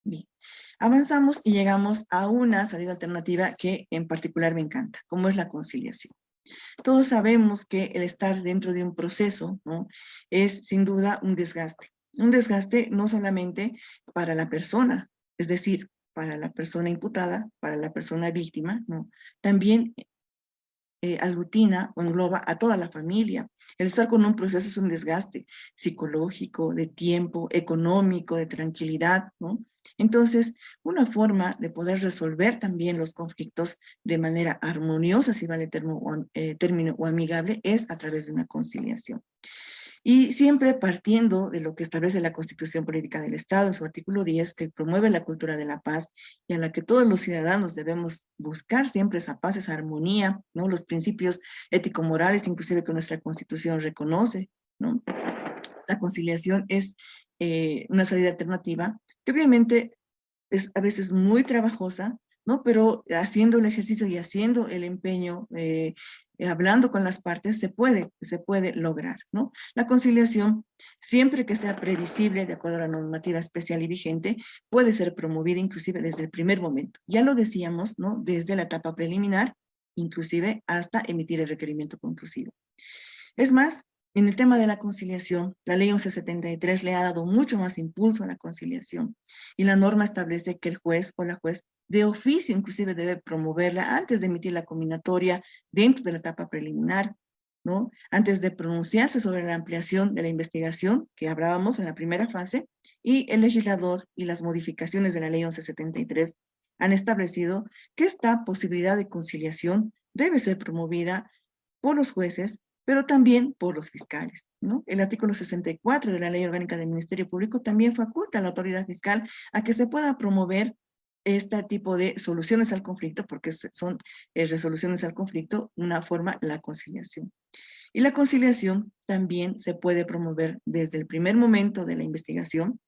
Bien. Avanzamos y llegamos a una salida alternativa que en particular me encanta, como es la conciliación. Todos sabemos que el estar dentro de un proceso, ¿no?, es sin duda un desgaste no solamente para la persona, es decir, para la persona imputada, para la persona víctima, ¿no? También aglutina o engloba a toda la familia. El estar con un proceso es un desgaste psicológico, de tiempo, económico, de tranquilidad, ¿no? Entonces, una forma de poder resolver también los conflictos de manera armoniosa, si vale término o amigable, es a través de una conciliación. Y siempre partiendo de lo que establece la Constitución Política del Estado en su artículo 10, que promueve la cultura de la paz y a la que todos los ciudadanos debemos buscar siempre esa paz, esa armonía, ¿no? Los principios ético-morales, inclusive que nuestra Constitución reconoce, ¿no? La conciliación es una salida alternativa que obviamente es a veces muy trabajosa, ¿no? Pero haciendo el ejercicio y haciendo el empeño, hablando con las partes, se puede lograr, ¿no? La conciliación, siempre que sea previsible, de acuerdo a la normativa especial y vigente, puede ser promovida inclusive desde el primer momento. Ya lo decíamos, ¿no? Desde la etapa preliminar, inclusive hasta emitir el requerimiento conclusivo. Es más, en el tema de la conciliación, la ley 1173 le ha dado mucho más impulso a la conciliación y la norma establece que el juez o la juez de oficio inclusive debe promoverla antes de emitir la combinatoria dentro de la etapa preliminar, ¿no? Antes de pronunciarse sobre la ampliación de la investigación que hablábamos en la primera fase, y el legislador y las modificaciones de la ley 1173 han establecido que esta posibilidad de conciliación debe ser promovida por los jueces, pero también por los fiscales, ¿no? El artículo 64 de la Ley Orgánica del Ministerio Público también faculta a la autoridad fiscal a que se pueda promover este tipo de soluciones al conflicto, porque son resoluciones al conflicto, una forma, la conciliación. Y la conciliación también se puede promover desde el primer momento de la investigación,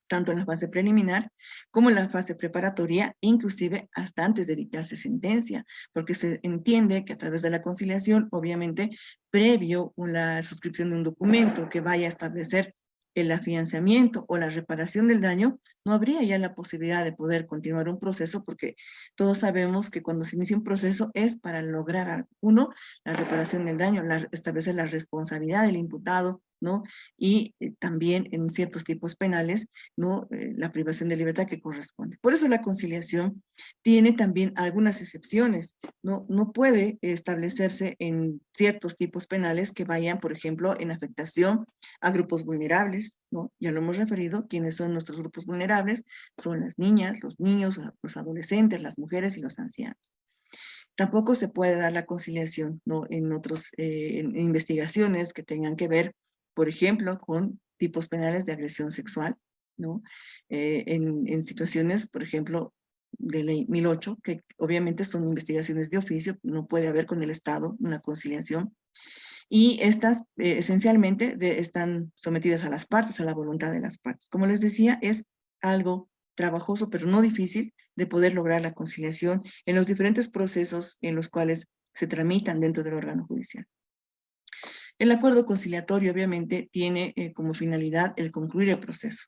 tanto en la fase preliminar como en la fase preparatoria, inclusive hasta antes de dictarse sentencia, porque se entiende que a través de la conciliación, obviamente, previo a la suscripción de un documento que vaya a establecer el afianzamiento o la reparación del daño, no habría ya la posibilidad de poder continuar un proceso, porque todos sabemos que cuando se inicia un proceso es para lograr, uno, la reparación del daño, establecer la responsabilidad del imputado, ¿no? Y también en ciertos tipos penales, ¿no? La privación de libertad que corresponde. Por eso la conciliación tiene también algunas excepciones, ¿no? No puede establecerse en ciertos tipos penales que vayan, por ejemplo, en afectación a grupos vulnerables, ¿no? Ya lo hemos referido, quienes son nuestros grupos vulnerables, son las niñas, los niños, los adolescentes, las mujeres y los ancianos. Tampoco se puede dar la conciliación, ¿no? En otras investigaciones que tengan que ver, por ejemplo, con tipos penales de agresión sexual, ¿no? En situaciones, por ejemplo, de ley 1008, que obviamente son investigaciones de oficio, no puede haber con el Estado una conciliación. Y estas esencialmente están sometidas a las partes, a la voluntad de las partes. Como les decía, es algo trabajoso, pero no difícil, de poder lograr la conciliación en los diferentes procesos en los cuales se tramitan dentro del órgano judicial. El acuerdo conciliatorio obviamente tiene como finalidad el concluir el proceso,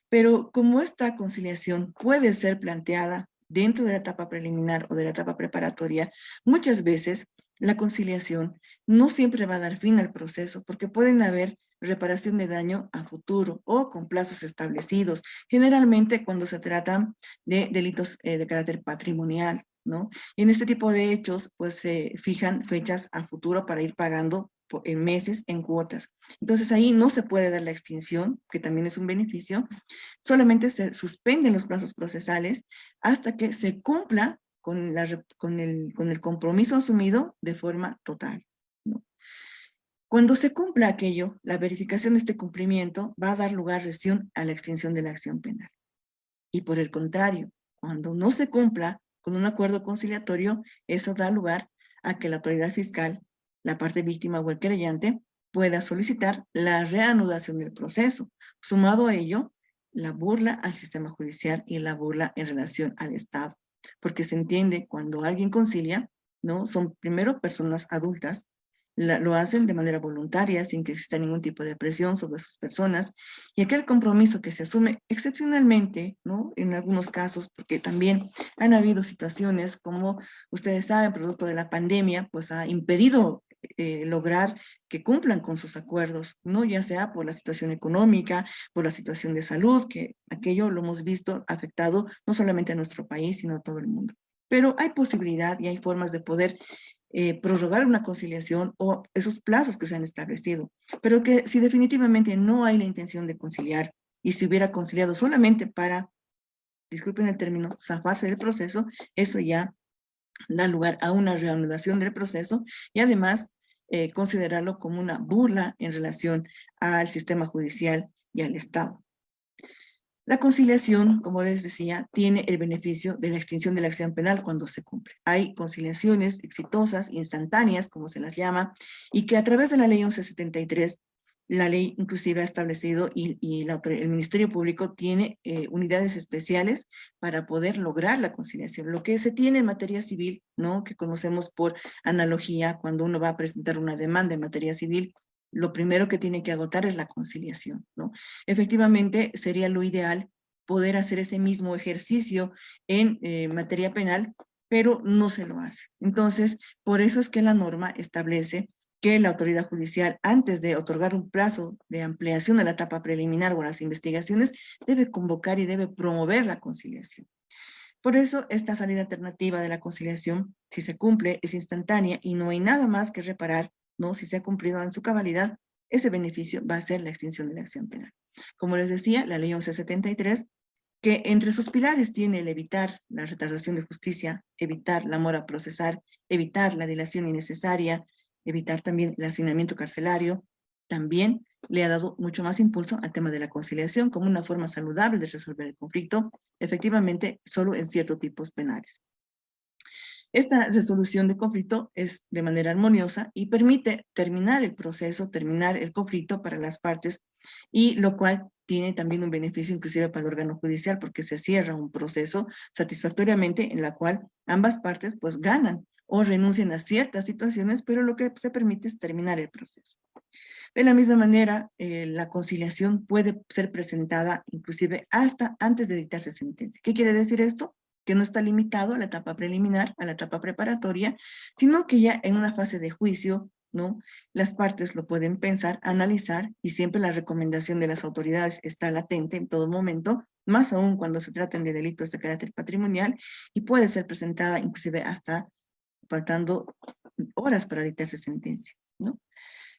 pero como esta conciliación puede ser planteada dentro de la etapa preliminar o de la etapa preparatoria, muchas veces la conciliación no siempre va a dar fin al proceso, porque pueden haber reparación de daño a futuro o con plazos establecidos, generalmente cuando se trata de delitos de carácter patrimonial, ¿no? Y en este tipo de hechos, pues se fijan fechas a futuro para ir pagando en meses, en cuotas. Entonces ahí no se puede dar la extinción, que también es un beneficio, solamente se suspenden los plazos procesales hasta que se cumpla con el compromiso asumido de forma total, ¿no? Cuando se cumpla aquello, la verificación de este cumplimiento va a dar lugar recién a la extinción de la acción penal. Y por el contrario, cuando no se cumpla con un acuerdo conciliatorio, eso da lugar a que la autoridad fiscal, la parte víctima o el querellante, pueda solicitar la reanudación del proceso. Sumado a ello, la burla al sistema judicial y la burla en relación al Estado. Porque se entiende cuando alguien concilia, ¿no? Son primero personas adultas lo hacen de manera voluntaria, sin que exista ningún tipo de presión sobre sus personas, y aquel compromiso que se asume excepcionalmente, ¿no? En algunos casos, porque también han habido situaciones, como ustedes saben, producto de la pandemia, pues ha impedido lograr que cumplan con sus acuerdos, ¿no? Ya sea por la situación económica, por la situación de salud, que aquello lo hemos visto afectado no solamente a nuestro país, sino a todo el mundo. Pero hay posibilidad y hay formas de poder prorrogar una conciliación o esos plazos que se han establecido, pero que si definitivamente no hay la intención de conciliar y si hubiera conciliado solamente para, disculpen el término, zafarse del proceso, eso ya da lugar a una reanudación del proceso y además considerarlo como una burla en relación al sistema judicial y al Estado. La conciliación, como les decía, tiene el beneficio de la extinción de la acción penal cuando se cumple. Hay conciliaciones exitosas, instantáneas, como se las llama, y que a través de la ley 1173, la ley inclusive ha establecido y el Ministerio Público tiene unidades especiales para poder lograr la conciliación. Lo que se tiene en materia civil, ¿no? Que conocemos por analogía, cuando uno va a presentar una demanda en materia civil, lo primero que tiene que agotar es la conciliación, ¿no? Efectivamente, sería lo ideal poder hacer ese mismo ejercicio en materia penal, pero no se lo hace. Entonces, por eso es que la norma establece que la autoridad judicial, antes de otorgar un plazo de ampliación de la etapa preliminar o las investigaciones, debe convocar y debe promover la conciliación. Por eso, esta salida alternativa de la conciliación, si se cumple, es instantánea y no hay nada más que reparar, ¿no? Si se ha cumplido en su cabalidad, ese beneficio va a ser la extinción de la acción penal. Como les decía, la ley 1173, que entre sus pilares tiene el evitar la retardación de justicia, evitar la mora procesar, evitar la dilación innecesaria, evitar también el hacinamiento carcelario, también le ha dado mucho más impulso al tema de la conciliación como una forma saludable de resolver el conflicto, efectivamente, solo en ciertos tipos penales. Esta resolución de conflicto es de manera armoniosa y permite terminar el proceso, terminar el conflicto para las partes, y lo cual tiene también un beneficio inclusive para el órgano judicial porque se cierra un proceso satisfactoriamente en la cual ambas partes pues ganan o renuncian a ciertas situaciones, pero lo que se permite es terminar el proceso. De la misma manera, la conciliación puede ser presentada inclusive hasta antes de dictarse sentencia. ¿Qué quiere decir esto? Que no está limitado a la etapa preliminar, a la etapa preparatoria, sino que ya en una fase de juicio, ¿no? Las partes lo pueden pensar, analizar, y siempre la recomendación de las autoridades está latente en todo momento, más aún cuando se tratan de delitos de carácter patrimonial, y puede ser presentada inclusive hasta faltando horas para dictarse sentencia, ¿no?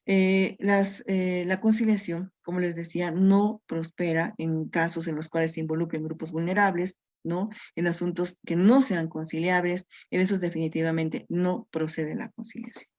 La conciliación, como les decía, no prospera en casos en los cuales se involucren grupos vulnerables, ¿no? En asuntos que no sean conciliables, en esos definitivamente no procede la conciliación.